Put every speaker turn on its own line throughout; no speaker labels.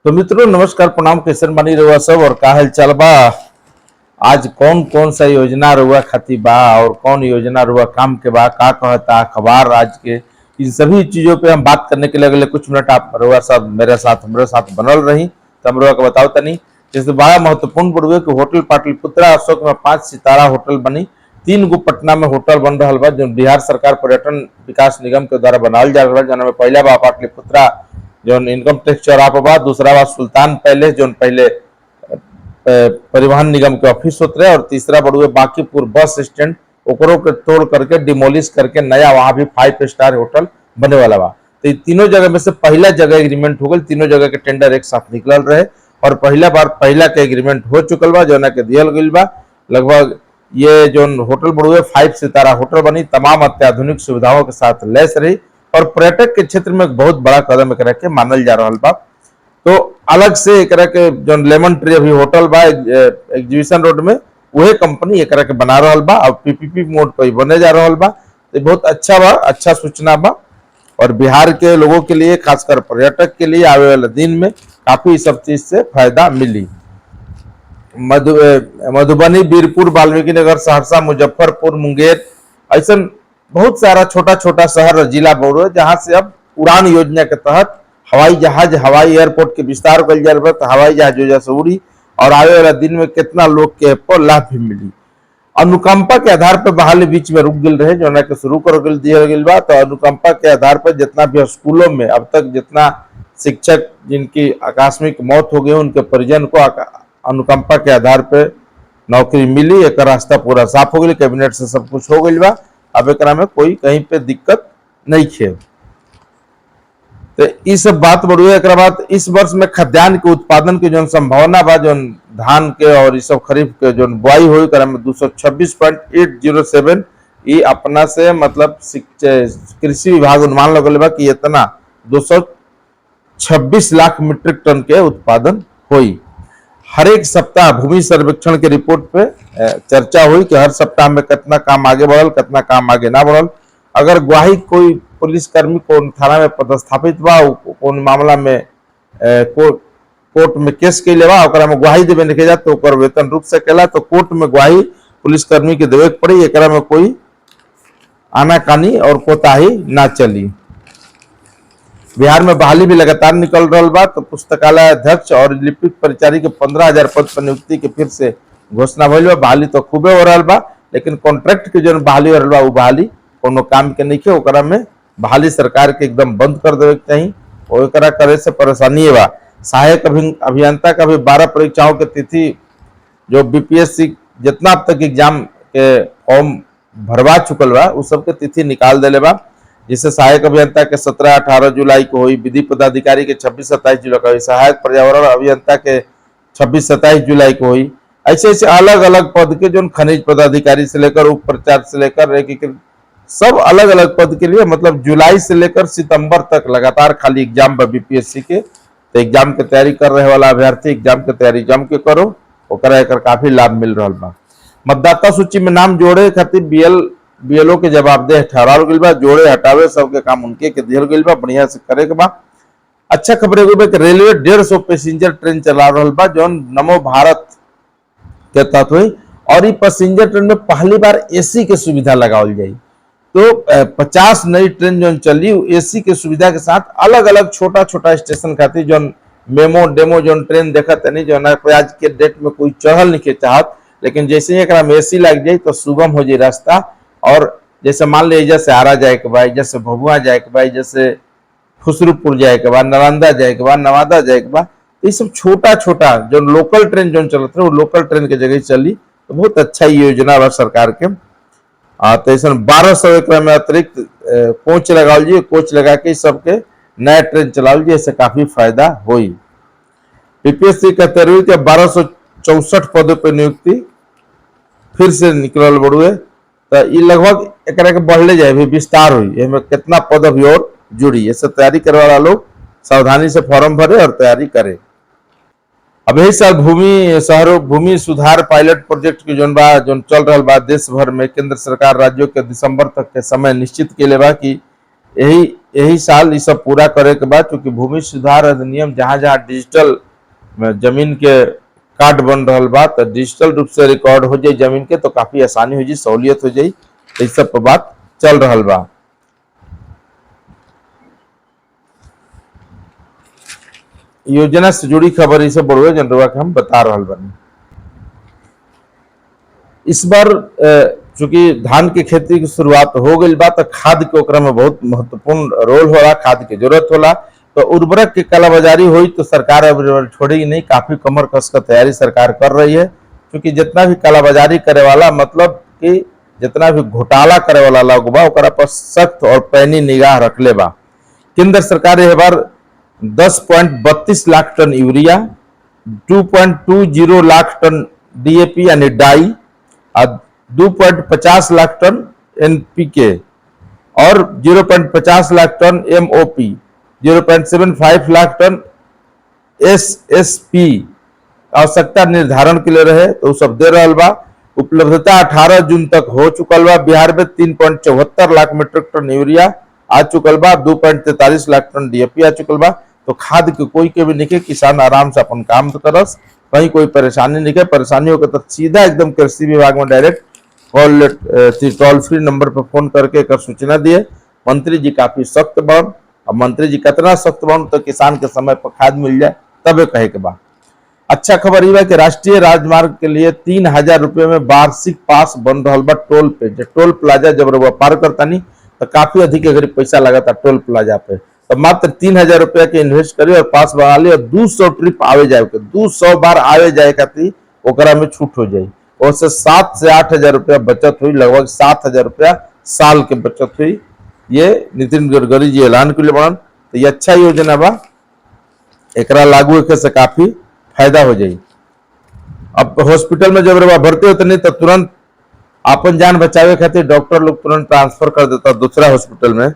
तो मित्रों नमस्कार प्रणाम, कैसन बनी रहुआ सब और का हाल चाल बा। आज कौन कौन सा योजना रुआ खाती बा और कौन योजना रुआ काम के बा, का कहता अखबार आज के, इन सभी चीजों पे हम बात करने के लिए अगले कुछ मिनट आप रुआ साहब मेरे साथ बनल रही तो हम रुआ को बताओ तनी। जैसे बड़ा महत्वपूर्ण बढ़ुए कि होटल पाटलिपुत्रा अशोक में 5 सितारा होटल बनी, 3 गो पटना में होटल बन रहा बा जो बिहार सरकार पर्यटन विकास निगम के द्वारा बनावल जा रहा है। जना में पहला बा पाटलिपुत्रा जो इनकम टैक्स चौराहा पर बा, दूसरा बा सुल्तान पैलेस जो पहले परिवहन निगम के ऑफिस होते रहे, और तीसरा बड़ुए बांकीपुर बस स्टैंड ओकरो के तोड़ करके डिमोलिश करके नया वहां भी 5 स्टार होटल बने वाला बा। तो तीनों जगह में से पहला जगह एग्रीमेंट हो गई, तीनों जगह के टेंडर एक साथ निकल रहे और पहला बार पहला के एग्रीमेंट हो चुकल बा जो के दियल गई बा। लगभग ये जो होटल बड़ुए 5 सितारा होटल बनी, तमाम अत्याधुनिक सुविधाओं के साथ लैस रही और पर्यटक के क्षेत्र में एक बहुत बड़ा कदम एक के मानल जा रहा बा। तो अलग से एक के जो लेमन ट्री अभी होटल बा एग्जीबिशन रोड में, वही कंपनी एक के बना रहा बा और पीपीपी मोड पर बने जा रहा बा। तो बहुत अच्छा बा, अच्छा सूचना बा और बिहार के लोगों के लिए खासकर पर्यटक के लिए आने वाले दिन में काफी सब चीज से फायदा मिली। मधुबनी, बीरपुर, वाल्मीकि नगर, सहरसा, मुजफ्फरपुर, मुंगेर, ऐसा बहुत सारा छोटा छोटा शहर और जिला बोर्ड है जहां से अब उड़ान योजना के तहत हवाई जहाज, हवाई एयरपोर्ट के विस्तार कर जा रहा है। हवाई जहाज योजना से उड़ी और आने वाला दिन में कितना लोग के पर लाभ भी मिली। अनुकंपा के आधार पर बहाली बीच में रुक गई रहे जो के शुरू कर दिया गया बा। तो अनुकंपा के आधार पर जितना भी स्कूलों में अब तक जितना शिक्षक जिनकी आकस्मिक मौत हो गई उनके परिजन को अनुकंपा के आधार पर नौकरी मिली। एक रास्ता पूरा साफ हो गई, कैबिनेट से सब कुछ हो गई बा। अब एक में कोई कहीं पे दिक्कत नहीं है। तो इस बात बढ़ुए। एक बाद इस वर्ष में खाद्यान्न के उत्पादन की जो संभावना बा, जो धान के और इस सब खरीफ के जो बुआई हुई में 226.807 ये अपना से मतलब कृषि विभाग अनुमान लगल बा कि इतना 226 लाख मीट्रिक टन के उत्पादन हुई। हर एक सप्ताह भूमि सर्वेक्षण के रिपोर्ट पे चर्चा हुई कि हर सप्ताह में कितना काम आगे बढ़ल, कितना काम आगे ना बढ़ल। अगर गवाही कोई पुलिसकर्मी को थाना में पदस्थापित बा, कौन मामला में कोर्ट में केस के लिए बा में गवाही देवे लिखे जा तो वेतन रुक सकेला। तो कोर्ट में गवाही पुलिसकर्मी के देवे पड़ी, एक में कोई आनाकानी और कोताही ना चली। बिहार में बहाली भी लगातार निकल रहा बा। तो पुस्तकालय अध्यक्ष और लिपिक परिचारी के 15,000 पद पर नियुक्ति के फिर से घोषणा भइल बा। बहाली तो खूबे हो रहा बा, लेकिन कॉन्ट्रैक्ट के जो बहाली हो रहा बा वो बहाली कोनो काम के नहीं है। ओकरा में बहाली सरकार के एकदम बंद कर देवे के चाहिए, ओकरा करे से परेशानी बा। सहायक अभियंता का भी 12 परीक्षाओं के तिथि जो बीपीएससी जितना अब तक एग्जाम के फॉर्म भरवा चुकल बा उस सबके तिथि निकाल देले बा। जिससे सहायक अभियंता के 17-18 जुलाई को हुई, विधि पदाधिकारी के 26-27 जुलाई को हुई, सहायक पर्यावरण अभियंता के 26-27 जुलाई को हुई। ऐसे ऐसे अलग अलग पद के जो खनिज पदाधिकारी से लेकर उप प्रचार से लेकर सब अलग अलग पद के लिए मतलब जुलाई से लेकर सितंबर तक लगातार खाली एग्जाम बा बीपीएससी के। तो एग्जाम की तैयारी कर रहे वाला अभ्यर्थी एग्जाम की तैयारी जम के करो, ओकरा एकर काफी लाभ मिल रहा बा। मतदाता सूची में नाम जोड़े खातिर बीएलओ के जवाबदेह ठहराव गइल बा। जोड़े हटावे सबके काम उनके के दिहल गइल बा, बढ़िया से करे के बा। अच्छा खबर एगो बा कि रेलवे 150 पैसेंजर ट्रेन चला रहल बा जो नमो भारत के तहत हुई और ये पैसेंजर ट्रेन में पहली बार एसी के सुविधा लगावल जाई। तो 50 नई ट्रेन जो चली एसी के सुविधा के साथ अलग अलग छोटा छोटा स्टेशन खातिर जो मेमो डेमो जो ट्रेन देखत नहीं जो आज के डेट में कोई चढ़ल नहीं के चाहत, लेकिन जैसे ही एक एसी लग जाए तो सुगम हो जाए रास्ता। और जैसे मान लीजिए जैसे आरा जाए के बाद, जैसे भभुआ जाए के बाद, जैसे खुसरूपुर जाए के बाद, नालंदा जाए के बाद, नवादा जाए के बाद, ये सब छोटा छोटा जो लोकल ट्रेन जो चलते रहे वो लोकल ट्रेन के जगह चली। तो बहुत अच्छा योजना बा सरकार के। तो ऐसा 1200 एकड़ में अतिरिक्त कोच लगाओ जी, कोच लगा के सबके नया ट्रेन चलाओ जी, इससे काफी फायदा हुई। बीपीएससी कहते रहे कि 1264 पदों पर नियुक्ति फिर से निकल बड़ुए। तो ये लगभग एक बढ़ले जाए, भी विस्तार हुई, इसमें कितना पद अभी और जुड़ी। इससे तैयारी करे वाला लोग सावधानी से फॉर्म भरे और तैयारी करे। अब यही साल भूमि सुधार पायलट प्रोजेक्ट की जो चल रहा बा देश भर में, केंद्र सरकार राज्यों के दिसंबर तक के समय निश्चित के लिए बा कि यही यही साल ये सब पूरा करे के बाद, चूंकि भूमि सुधार अधिनियम जहाँ जहाँ डिजिटल जमीन के कार्ड बन रहा बा, तो डिजिटल रूप से रिकॉर्ड हो जाए जमीन के, तो काफी आसानी हो जाए, सहूलियत हो जाए। इस सब पर बात चल रहा बा। योजना से जुड़ी खबर इसे बढ़ुए जनरवा के हम बता रहा बनी। इस बार चूंकि धान की खेती की शुरुआत हो गई बा, तो खाद के ओकरा में बहुत महत्वपूर्ण रोल होला, खाद की जरूरत होला। तो उर्वरक की कालाबाजारी हुई तो सरकार अब छोड़ेगी नहीं, काफी कमर कस का तैयारी सरकार कर रही है। क्योंकि जितना भी कालाबाजारी करे वाला, मतलब कि जितना भी घोटाला करे वाला लोग बा, ओकरा पर सख्त और पैनी निगाह रखले बा। केंद्र सरकार यह बार 10.32 लाख टन यूरिया, 2.20 लाख टन डीएपी यानी डाई, और 2.50 लाख टन एनपीके और 0.50 लाख टन एमओपी, 0.75 लाख टन एसएसपी आवश्यकता निर्धारण के लिए रहे, तो सब दे रहा बा। उपलब्धता 18 जून तक हो चुकल बा। बिहार में 3.74 लाख मीट्रिक टन यूरिया आ चुकल बा, 2.43 लाख टन डीएपी आ चुकल बा। तो खाद के कोई के भी नहीं, किसान आराम से अपन काम करस, कहीं कोई परेशानी नहीं है। परेशानी होकर तो सीधा एकदम कृषि विभाग में डायरेक्ट टोल फ्री नंबर पर फोन करके कर सूचना दिए। मंत्री जी काफी सख्त बन, अब मंत्री जी कितना सख्त बन तो किसान के समय पर खाद मिल जाए, तबे कहे के बाद। अच्छा खबर यह है कि राष्ट्रीय राजमार्ग के लिए 3,000 रुपये में वार्षिक पास बन रहा बा टोल पे। जो टोल प्लाजा जब वो पार करता नहीं तो काफी अधिक अगर पैसा लगा था टोल प्लाजा पे, तो मात्र 3,000 रुपया के इन्वेस्ट करी और पास बना ली, और 200 ट्रिप आवे जाए के, 200 बार आवे जाए खातिर ओकरा में छूट हो जाये। उससे 7 से 8,000 रुपया बचत हुई, लगभग 7,000 रुपया साल के बचत हुई। ये नितिन गडकरी जी ऐलान के लिए बनल, तो ये अच्छा योजना बा, एकरा लागू होखे से काफी फायदा हो जाये। अब हॉस्पिटल में जब भर्ती होते नहीं तो तुरंत अपन जान बचावे खातिर डॉक्टर लोग तुरंत ट्रांसफर कर देता दूसरा हॉस्पिटल में।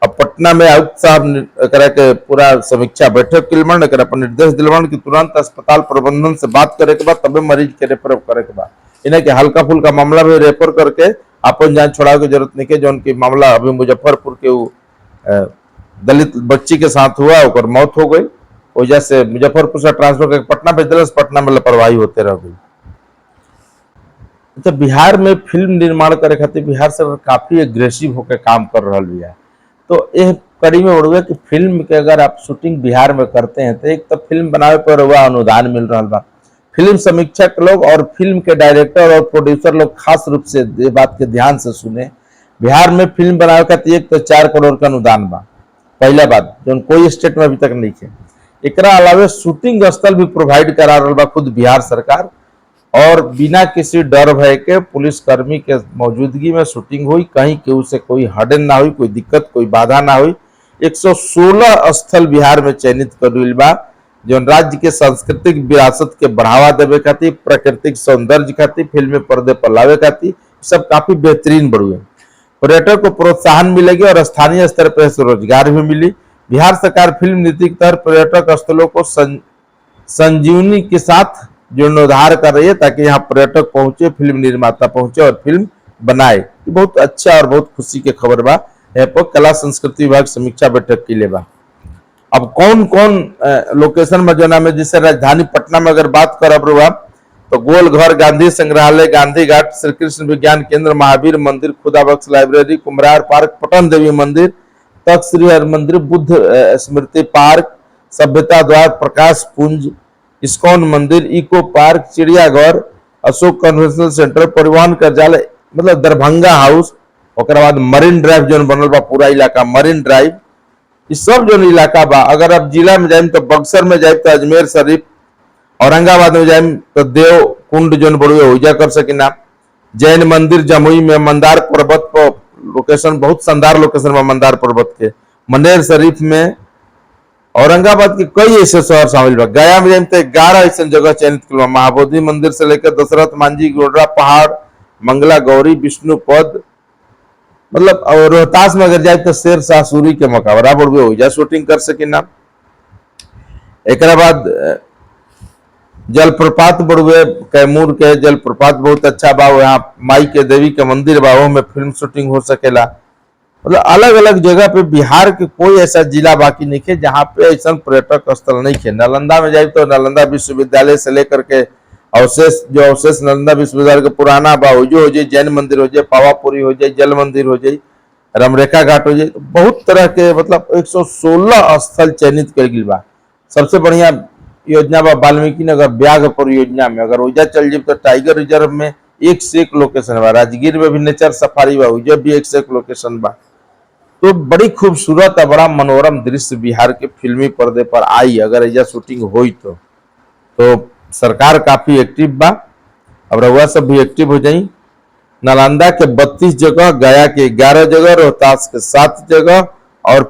अब पटना में आयुक्त साहब एकरा के पूरा समीक्षा बैठक के लिए एकरा पर निर्देश दिलवन कि तुरंत अस्पताल प्रबंधन से बात करे के बाद तबे मरीज के रेफर करे के बाद, इन्हें के हल्का फुल्का मामला भी रेफर करके अपन जान छोड़ावे की जरूरत नहीं के। जो उनकी मामला अभी मुजफ्फरपुर के दलित बच्ची के साथ हुआ, और मौत हो गई, वजह से मुजफ्फरपुर से ट्रांसफर करके पटना भेज दिला, पटना में लापरवाही होते रह गई। तो बिहार में फिल्म निर्माण करे खातिर बिहार सरकार काफी एग्रेसिव होकर काम कर रहा है। तो यह कड़ी में उड़वे कि फिल्म के अगर आप शूटिंग बिहार में करते हैं तो एक तो फिल्म बनावे पर वह अनुदान मिल रहा बा। फिल्म समीक्षक लोग और फिल्म के डायरेक्टर और प्रोड्यूसर लोग खास रूप से ये बात के ध्यान से सुने, बिहार में फिल्म बनावे खातिर एक तो 4 करोड़ का अनुदान बा, पहला बात जो कोई स्टेट में अभी तक नहीं है। एकरा अलावे शूटिंग स्थल भी प्रोवाइड करा रहा बा खुद बिहार सरकार, और बिना किसी डर भय के पुलिसकर्मी के मौजूदगी में शूटिंग हुई, कहीं केहू से कोई हडन ना हुई, कोई दिक्कत कोई बाधा ना हुई। 116 स्थल बिहार में चयनित कर बा, जो राज्य के सांस्कृतिक विरासत के बढ़ावा देवे खातिर, प्राकृतिक सौंदर्य खातिर, फिल्मी पर्दे पर लावे खातिर सब काफी बेहतरीन बढ़ुए। पर्यटक को प्रोत्साहन मिलेगी और स्थानीय स्तर पर रोजगार भी मिली। बिहार सरकार फिल्म नीति के तहत पर्यटक स्थलों को संजीवनी के साथ जीर्णोद्धार कर रही है, ताकि यहाँ पर्यटक पहुंचे, फिल्म निर्माता पहुंचे और फिल्म बनाए। बहुत अच्छा और बहुत खुशी के खबर बा। यहाँ पर कला संस्कृति विभाग समीक्षा बैठक के लिए बा। अब कौन कौन लोकेशन में जना में, जिससे राजधानी पटना में अगर बात करब तो गोलघर, गांधी संग्रहालय, गांधी घाट, श्री कृष्ण विज्ञान केंद्र, महावीर मंदिर, खुदाबख्श लाइब्रेरी, कुमरार पार्क, पटन देवी मंदिर, तख्त श्री हरिमंदिर, बुद्ध स्मृति पार्क, सभ्यता द्वार, प्रकाश पुंज, इस्कॉन मंदिर, इको पार्क, चिड़ियाघर, अशोक कन्वेंशनल सेंटर, परिवहन कार्यालय मतलब दरभंगा हाउस, ओकरा बाद मरीन ड्राइव जो बनल बा पूरा इलाका मरीन ड्राइव, इस सब जो इलाका बा। अगर आप जिला में जाए तो बक्सर में जाए तो अजमेर शरीफ, औरंगाबाद में जाए तो देव कुंड जो बड़ुए हो कर सकिना, जैन मंदिर जमुई में, मंदार पर्वत पर लोकेशन बहुत शानदार लोकेशन में मंदार पर्वत के, मनेर शरीफ में, औरंगाबाद के कई ऐसे शहर शामिल बा। गया में जाए तो 11 ऐसे जगह चयनित किया, महाबोधि मंदिर से लेकर दशरथ मांझी गोडरा पहाड़, मंगला गौरी, विष्णुपद, मतलब और रोहतास में अगर जाए तो शेर शाह सूरी के मकबरा बड़ुए हो जाए शूटिंग कर सकिना। एक बाद जलप्रपात बड़ुए, कैमूर के जलप्रपात बहुत अच्छा बा, यहाँ माई के देवी के मंदिर बा, में फिल्म शूटिंग हो सकेला। मतलब अलग अलग जगह पे बिहार के कोई ऐसा जिला बाकी नहीं है जहाँ पे ऐसा पर्यटक स्थल नहीं है। नालंदा में जाए तो नालंदा विश्वविद्यालय से लेकर के अवशेष नालंदा विश्वविद्यालय के पुराना बा हो जाए, जैन मंदिर हो जाए, पावापुरी हो जाए, जल मंदिर हो जाए, रामरेखा घाट हो जाए, तो बहुत तरह के मतलब 116 स्थल चयनित कर गई बा। सबसे बढ़िया योजना बा वाल्मीकि नगर व्याघ्र परियोजना में। अगर ओइजा चल जाए तो टाइगर रिजर्व में एक से एक लोकेशन बा। राजगीर में भी नेचर सफारी बा, ओइजा भी एक से एक लोकेशन बा। तो बड़ी खूबसूरत और बड़ा मनोरम दृश्य बिहार के फिल्मी पर्दे पर आई अगर ऐसा शूटिंग हुई तो सरकार काफी एक्टिव बा। अब रउआ सब भी एक्टिव हो जाई। नालंदा के 32 जगह, गया के 11 जगह, रोहतास के 7 जगह और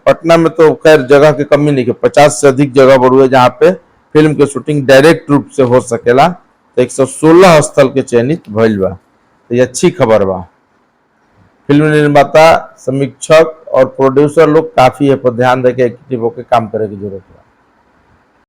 पटना में तो खैर जगह की कमी नहीं है, 50 से अधिक जगह बढ़ुए जहाँ पे फिल्म के शूटिंग डायरेक्ट रूप से हो सकेला। तो 116 स्थल के चयनित भइल बा। तो ये अच्छी खबर बा। फिल्म निर्माता, समीक्षक और प्रोड्यूसर लोग काफी है पर ध्यान देके एक्टिव होकर काम करे की जरूरत है।